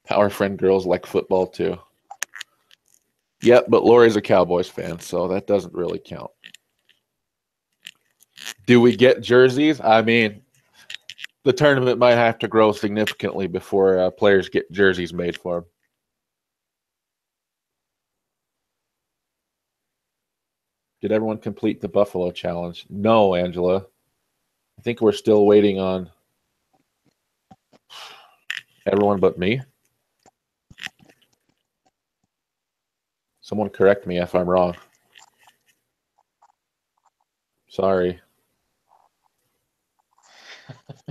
Power Friend girls like football too. Yep, but Lori's a Cowboys fan, so that doesn't really count. Do we get jerseys? I mean, the tournament might have to grow significantly before players get jerseys made for them. Did everyone complete the Buffalo challenge? No, Angela. I think we're still waiting on everyone but me. Someone correct me if I'm wrong. Sorry.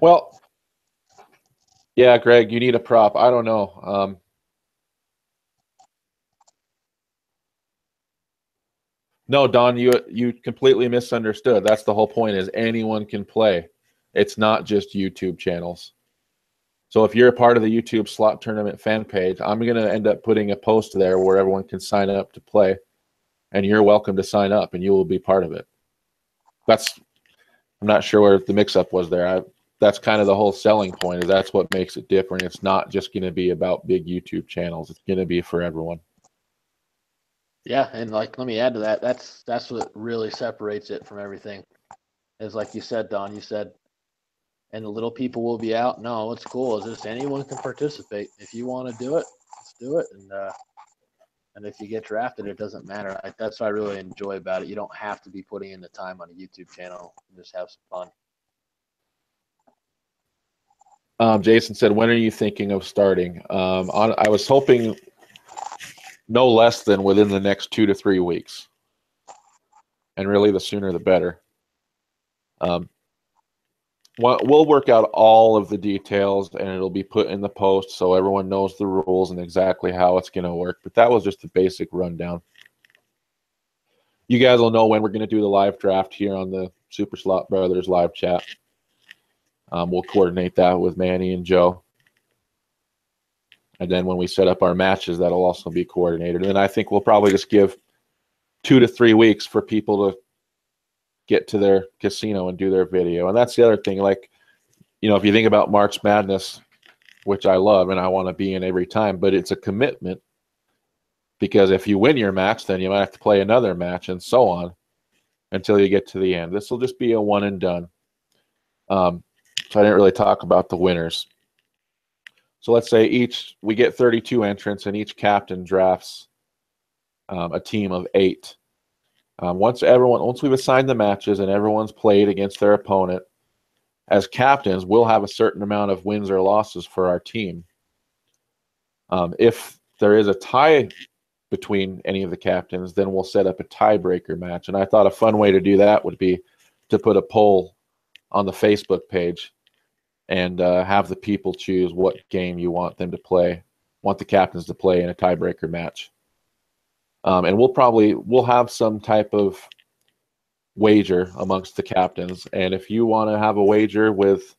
Well, yeah, Greg, you need a prop. I don't know. No, Don, you completely misunderstood. That's the whole point, is anyone can play. It's not just YouTube channels. So if you're a part of the YouTube slot tournament fan page, I'm going to end up putting a post there where everyone can sign up to play, and you're welcome to sign up, and you will be part of it. I'm not sure where the mix-up was there. That's kind of the whole selling point, is that's what makes it different. It's not just going to be about big YouTube channels. It's going to be for everyone. Yeah, and let me add to that. That's what really separates it from everything. Is like you said, Don. You said and the little people will be out. No, what's cool is this: anyone can participate. If you want to do it, let's do it. And if you get drafted, it doesn't matter. That's what I really enjoy about it. You don't have to be putting in the time on a YouTube channel. You just have some fun. Jason said, when are you thinking of starting? I was hoping no less than within the next 2 to 3 weeks. And really, the sooner the better. We'll work out all of the details, and it'll be put in the post so everyone knows the rules and exactly how it's going to work. But that was just the basic rundown. You guys will know when we're going to do the live draft here on the Super Slot Brothers live chat. We'll coordinate that with Manny and Joe. And then when we set up our matches, that'll also be coordinated. And then I think we'll probably just give 2 to 3 weeks for people to get to their casino and do their video. And that's the other thing. Like, you know, if you think about March Madness, which I love and I want to be in every time, but it's a commitment, because if you win your match, then you might have to play another match and so on until you get to the end. This will just be a one and done. So I didn't really talk about the winners. So let's say we get 32 entrants, and each captain drafts a team of 8. Once we've assigned the matches and everyone's played against their opponent, as captains, we'll have a certain amount of wins or losses for our team. If there is a tie between any of the captains, then we'll set up a tiebreaker match. And I thought a fun way to do that would be to put a poll on the Facebook page and have the people choose what game you want them to play, want the captains to play in a tiebreaker match. And we'll have some type of wager amongst the captains. And if you want to have a wager with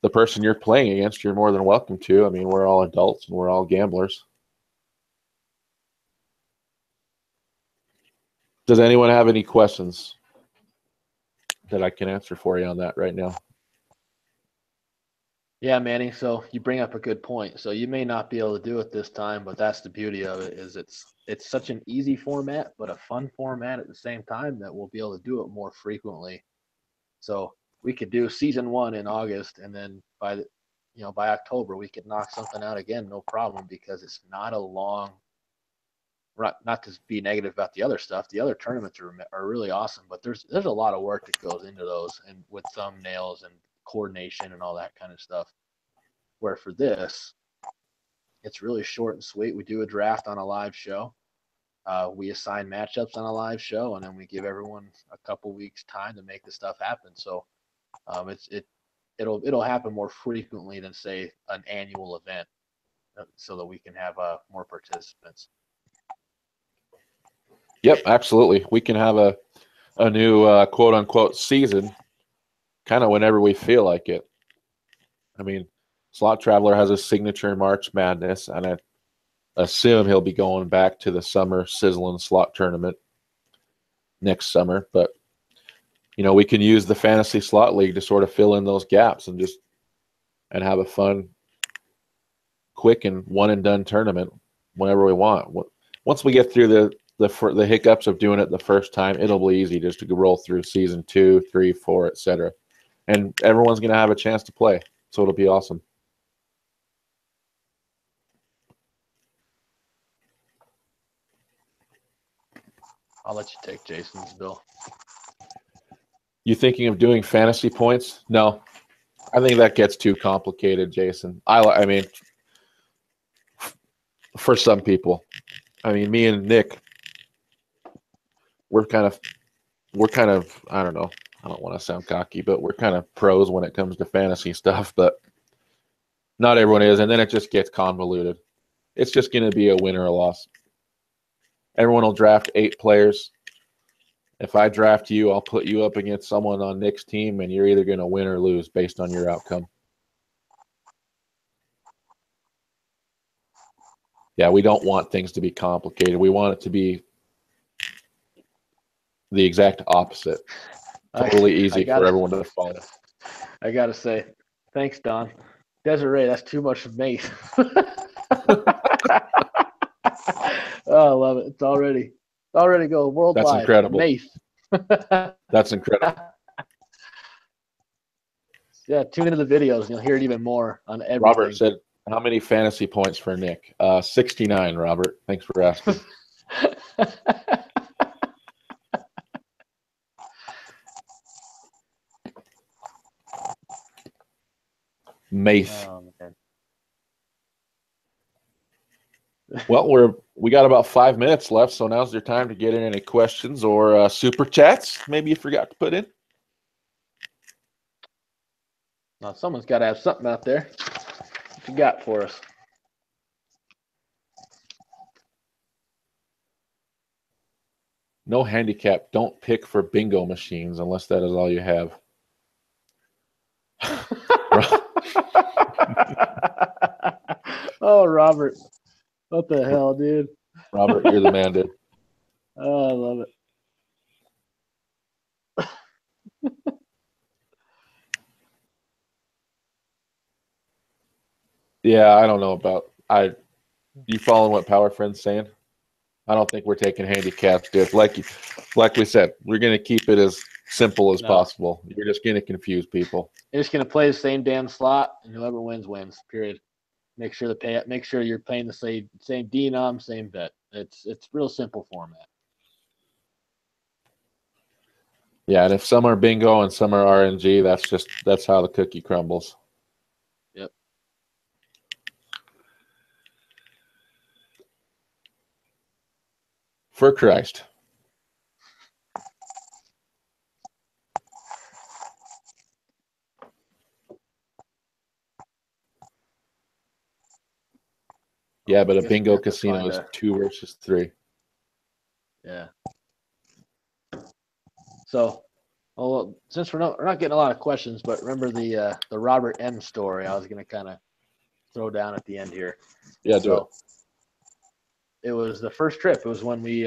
the person you're playing against, you're more than welcome to. I mean, we're all adults and we're all gamblers. Does anyone have any questions that I can answer for you on that right now? Yeah, Manny. So you bring up a good point. So you may not be able to do it this time, but that's the beauty of it, is it's such an easy format, but a fun format at the same time, that we'll be able to do it more frequently. So we could do season 1 in August, and then by October we could knock something out again, no problem, because it's not a long. Not to be negative about the other stuff. The other tournaments are really awesome, but there's a lot of work that goes into those, and with thumbnails and coordination and all that kind of stuff. Where for this, it's really short and sweet. We do a draft on a live show. We assign matchups on a live show, and then we give everyone a couple weeks time to make the stuff happen. So it'll happen more frequently than, say, an annual event, so that we can have more participants. Yep, absolutely. We can have a new quote-unquote season kind of whenever we feel like it. I mean, Slot Traveler has a signature March Madness, and I assume he'll be going back to the summer Sizzling Slot Tournament next summer. But, you know, we can use the Fantasy Slot League to sort of fill in those gaps and have a fun, quick and one-and-done tournament whenever we want. Once we get through the hiccups of doing it the first time, it'll be easy just to roll through season 2, 3, 4, etc. And everyone's going to have a chance to play, so it'll be awesome. I'll let you take Jason's, Bill. You thinking of doing fantasy points? No, I think that gets too complicated, Jason. I mean, for some people, I mean, me and Nick, we're kind of, I don't know. I don't want to sound cocky, but we're kind of pros when it comes to fantasy stuff, but not everyone is. And then it just gets convoluted. It's just going to be a win or a loss. Everyone will draft 8 players. If I draft you, I'll put you up against someone on Nick's team, and you're either going to win or lose based on your outcome. Yeah, we don't want things to be complicated. We want it to be the exact opposite. Totally easy for everyone to follow. I got to say, thanks, Don. Desiree, that's too much mace. Oh, I love it. It's already going worldwide. That's incredible. Mace. That's incredible. Yeah, tune into the videos and you'll hear it even more on everything. Robert said, how many fantasy points for Nick? 69, Robert. Thanks for asking. Mace. Oh, man. Well, we got about 5 minutes left, so now's your time to get in any questions or super chats maybe you forgot to put in. Now, someone's got to have something out there. What you got for us? No handicap. Don't pick for bingo machines unless that is all you have. Oh, Robert. What the hell, dude? Robert, you're the man, dude. Oh, I love it. Yeah, I don't know about you following what Power Friend's saying? I don't think we're taking handicaps, dude. Like we said, we're gonna keep it as simple as possible. You're just gonna confuse people. You're just gonna play the same damn slot, and whoever wins wins. Period. Make sure you're playing the same denom, same bet. It's real simple format. Yeah, and if some are bingo and some are RNG, that's how the cookie crumbles. Yep. For Christ. Yeah, but a bingo casino is 2 versus 3. Yeah. So, well, since we're not getting a lot of questions, but remember the Robert M story I was gonna kind of throw down at the end here. Yeah, do it. It was the first trip. It was when we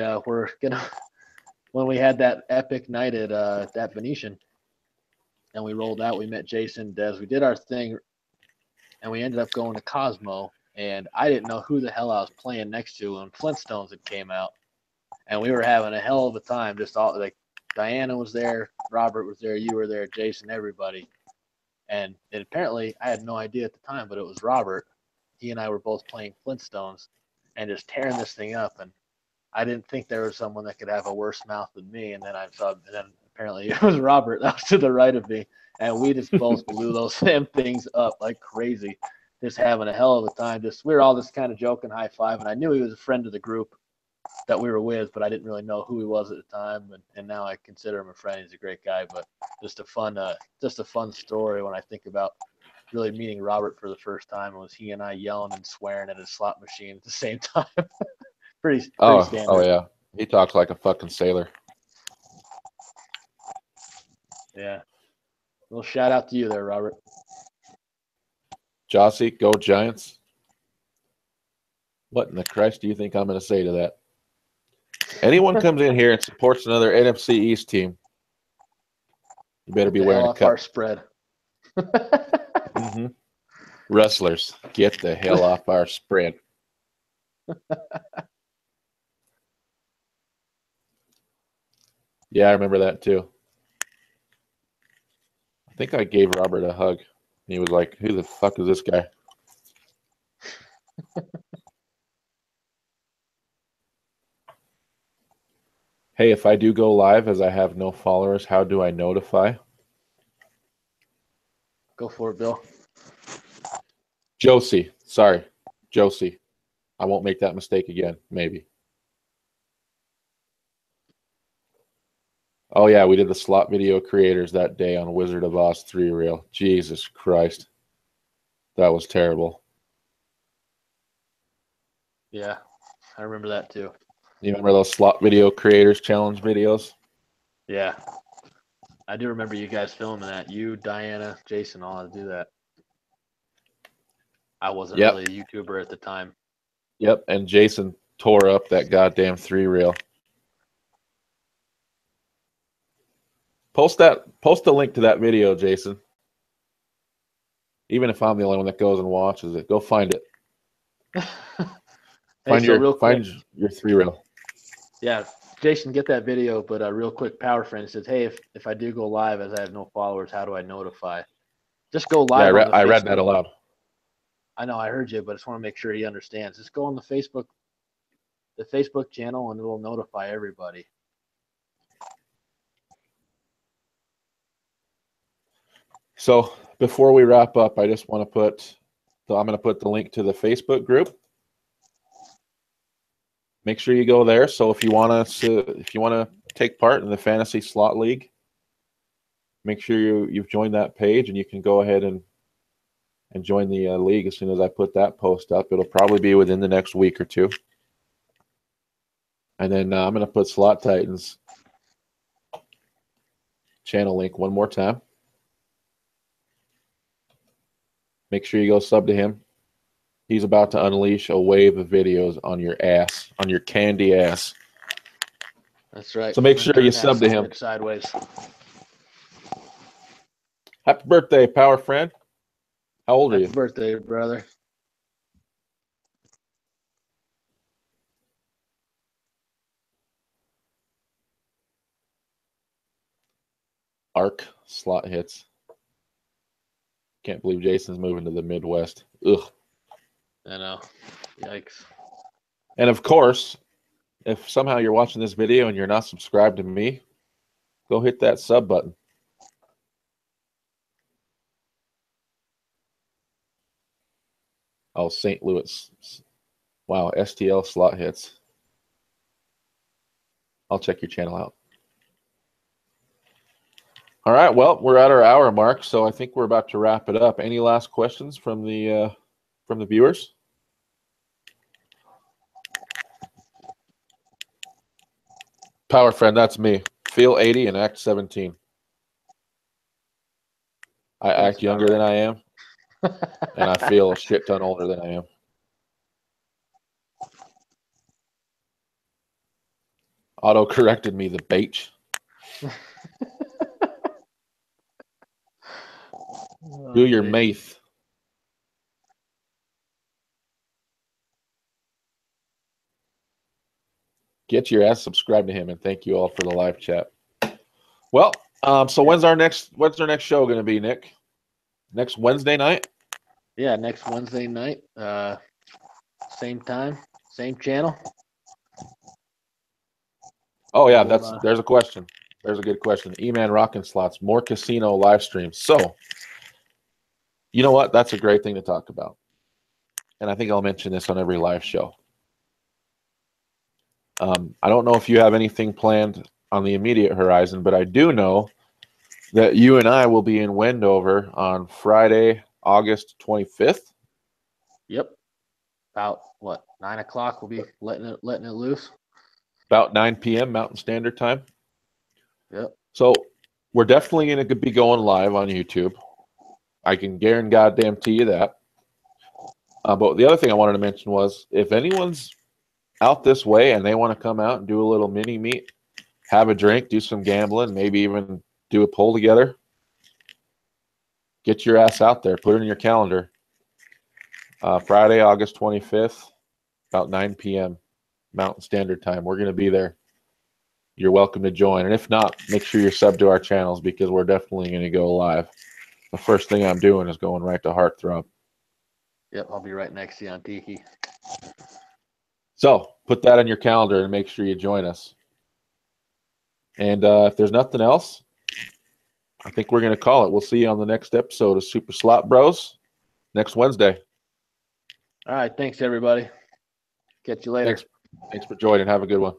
when we had that epic night at that Venetian, and we rolled out. We met Jason, Des. We did our thing, and we ended up going to Cosmo. And I didn't know who the hell I was playing next to when Flintstones had came out, and we were having a hell of a time. Just all like Diana was there, Robert was there, you were there, Jason, everybody. And apparently, I had no idea at the time, but it was Robert. He and I were both playing Flintstones and just tearing this thing up. And I didn't think there was someone that could have a worse mouth than me. And then apparently it was Robert that was to the right of me. And we just both blew those damn things up like crazy, just having a hell of a time. We were all just kind of joking, high five. And I knew he was a friend of the group that we were with, but I didn't really know who he was at the time. And now I consider him a friend. He's a great guy, but just a fun story when I think about really meeting Robert for the first time. It was he and I yelling and swearing at a slot machine at the same time. pretty standard. Oh yeah, he talks like a fucking sailor. Yeah. Well, shout out to you there, Robert. Jossie, go Giants. What in the Christ do you think I'm going to say to that? Anyone comes in here and supports another NFC East team, you better be wearing a cup. Our spread. Mm-hmm. Wrestlers, get the hell off our spread. Yeah, I remember that too. I think I gave Robert a hug. He was like, who the fuck is this guy? Hey, if I do go live as I have no followers, how do I notify? Go for it, Bill. Josie. Sorry. Josie. I won't make that mistake again. Maybe. Oh, yeah. We did the slot video creators that day on Wizard of Oz 3 reel. Jesus Christ. That was terrible. Yeah. I remember that too. You remember those slot video creators challenge videos? Yeah. I do remember you guys filming that. You, Diana, Jason, all had to do that. I wasn't really a YouTuber at the time. Yep, and Jason tore up that goddamn 3 reel. Post a link to that video, Jason. Even if I'm the only one that goes and watches it, go find it. Find your 3 reel. Yeah, Jason, get that video. But real quick, Power Friend says, "Hey, if I do go live as I have no followers, how do I notify?" Just go live on the I Facebook. read that aloud. I know I heard you, but I just want to make sure he understands. Just go on the Facebook channel, and it'll notify everybody. So before we wrap up, I just want to put, I'm going to put the link to the Facebook group. Make sure you go there. So if you want to take part in the Fantasy Slot League, make sure you've joined that page, and you can go ahead and join the league as soon as I put that post up. It'll probably be within the next week or two. And then I'm going to put Slot Titans channel link one more time. Make sure you go sub to him. He's about to unleash a wave of videos on your ass, on your candy ass. That's right. So make sure you sub to him. Sideways. Happy birthday, Power Friend. How old are you? Happy birthday, brother. Arc slot hits. Can't believe Jason's moving to the Midwest. Ugh. I know. Yikes. And of course, if somehow you're watching this video and you're not subscribed to me, go hit that sub button. Oh, St. Louis. Wow, STL slot hits. I'll check your channel out. All right, well, we're at our hour mark, so I think we're about to wrap it up. Any last questions from the viewers? Power Friend, that's me. Feel 80 and act 17. I act younger than I am, and I feel a shit ton older than I am. Auto-corrected me, the bitch. Do your math. Get your ass subscribed to him, and thank you all for the live chat. Well, so when's our next show going to be, Nick? Next Wednesday night? Yeah, next Wednesday night. Same time, same channel. Oh yeah, there's a question. There's a good question. E-Man Rockin' Slots, more casino live streams. So, you know what? That's a great thing to talk about. And I think I'll mention this on every live show. I don't know if you have anything planned on the immediate horizon, but I do know that you and I will be in Wendover on Friday, August 25th. Yep. About what, 9 o'clock? We'll be letting it loose. About 9 p.m. Mountain Standard Time. Yep. So we're definitely going to be going live on YouTube. I can guarantee you that. But the other thing I wanted to mention was, if anyone's out this way and they want to come out and do a little mini meet, have a drink, do some gambling, maybe even do a poll together, get your ass out there. Put it in your calendar. Friday, August 25th, about 9 p.m. Mountain Standard Time. We're going to be there. You're welcome to join. And if not, make sure you're sub to our channels, because we're definitely going to go live. The first thing I'm doing is going right to Heartthrob. Yep, I'll be right next to you on Tiki. So put that on your calendar and make sure you join us. And if there's nothing else, I think we're going to call it. We'll see you on the next episode of Super Slot Bros next Wednesday. All right. Thanks, everybody. Catch you later. Thanks for joining. Have a good one.